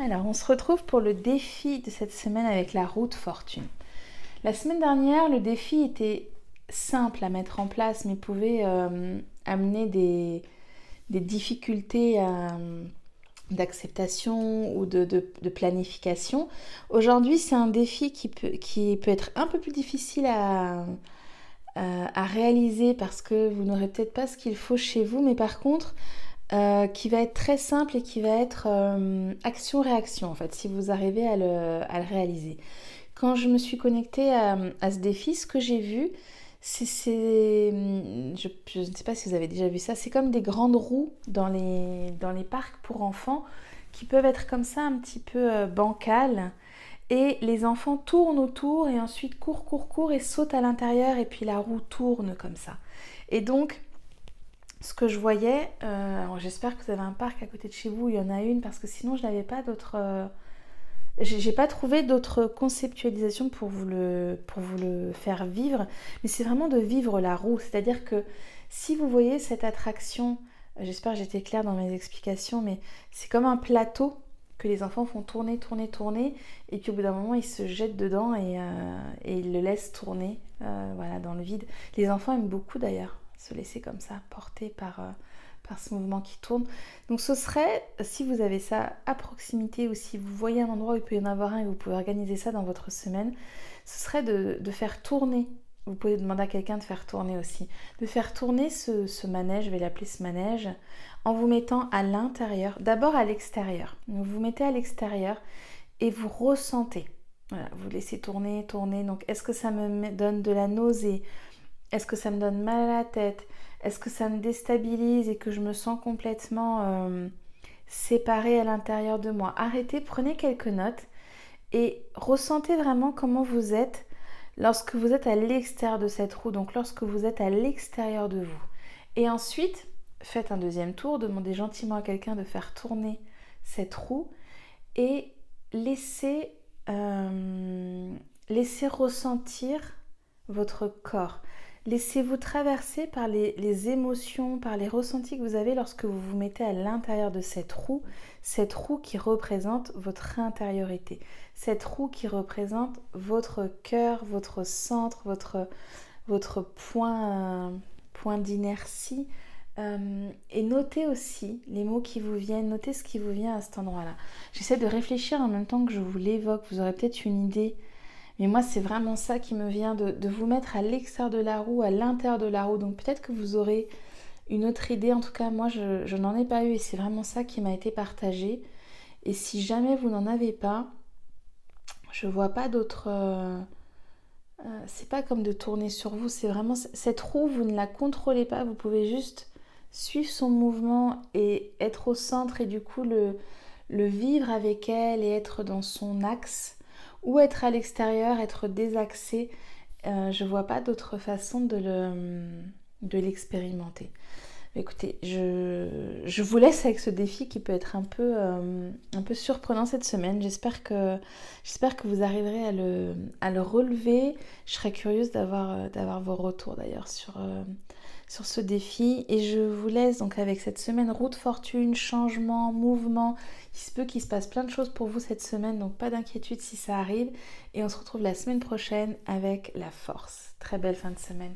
Alors, on se retrouve pour le défi de cette semaine avec la roue de fortune. La semaine dernière, le défi était simple à mettre en place, mais pouvait amener des difficultés d'acceptation ou de planification. Aujourd'hui, c'est un défi qui peut être un peu plus difficile à réaliser parce que vous n'aurez peut-être pas ce qu'il faut chez vous, mais par contre, qui va être très simple et qui va être action-réaction en fait, si vous arrivez à le réaliser. Quand je me suis connectée à ce défi, ce que j'ai vu, je ne sais pas si vous avez déjà vu ça, c'est comme des grandes roues dans les parcs pour enfants qui peuvent être comme ça un petit peu bancales. Et les enfants tournent autour et ensuite courent et sautent à l'intérieur et puis la roue tourne comme ça. Et donc, ce que je voyais, alors j'espère que vous avez un parc à côté de chez vous, il y en a une, parce que sinon je n'avais pas d'autres... j'ai pas trouvé d'autres conceptualisations pour vous le faire vivre, mais c'est vraiment de vivre la roue. C'est-à-dire que si vous voyez cette attraction, j'espère que j'étais claire dans mes explications, mais c'est comme un plateau que les enfants font tourner, et puis au bout d'un moment ils se jettent dedans et ils le laissent tourner voilà, dans le vide. Les enfants aiment beaucoup d'ailleurs se laisser comme ça porter par ce mouvement qui tourne. Donc ce serait, si vous avez ça à proximité ou si vous voyez un endroit où il peut y en avoir un et vous pouvez organiser ça dans votre semaine, ce serait de faire tourner. Vous pouvez demander à quelqu'un de faire tourner aussi. De faire tourner ce manège, je vais l'appeler ce manège, en vous mettant à l'intérieur, d'abord à l'extérieur. Donc vous mettez à l'extérieur et vous ressentez. Voilà, vous laissez tourner. Donc est-ce que ça me donne de la nausée? Est-ce que ça me donne mal à la tête? Est-ce que ça me déstabilise et que je me sens complètement séparée à l'intérieur de moi? Arrêtez, prenez quelques notes et ressentez vraiment comment vous êtes lorsque vous êtes à l'extérieur de cette roue, donc lorsque vous êtes à l'extérieur de vous. Et ensuite, faites un deuxième tour, demandez gentiment à quelqu'un de faire tourner cette roue et laissez, laissez ressentir votre corps. Laissez-vous traverser par les émotions, par les ressentis que vous avez lorsque vous vous mettez à l'intérieur de cette roue qui représente votre intériorité, cette roue qui représente votre cœur, votre centre, votre point d'inertie. Et notez aussi les mots qui vous viennent, notez ce qui vous vient à cet endroit-là. J'essaie de réfléchir en même temps que je vous l'évoque, vous aurez peut-être une idée. Mais moi, c'est vraiment ça qui me vient de vous mettre à l'extérieur de la roue, à l'intérieur de la roue. Donc peut-être que vous aurez une autre idée. En tout cas, moi, je n'en ai pas eu et c'est vraiment ça qui m'a été partagé. Et si jamais vous n'en avez pas, je vois pas d'autre... c'est pas comme de tourner sur vous. C'est vraiment... Cette roue, vous ne la contrôlez pas. Vous pouvez juste suivre son mouvement et être au centre et du coup le vivre avec elle et être dans son axe. Ou être à l'extérieur, être désaxé. Je vois pas d'autre façon de l'expérimenter. Écoutez, je vous laisse avec ce défi qui peut être un peu surprenant cette semaine. J'espère que vous arriverez à le relever. Je serais curieuse d'avoir vos retours d'ailleurs sur ce défi. Et je vous laisse donc avec cette semaine roue de fortune, changement, mouvement. Il se peut qu'il se passe plein de choses pour vous cette semaine, donc pas d'inquiétude si ça arrive. Et on se retrouve la semaine prochaine avec la force. Très belle fin de semaine.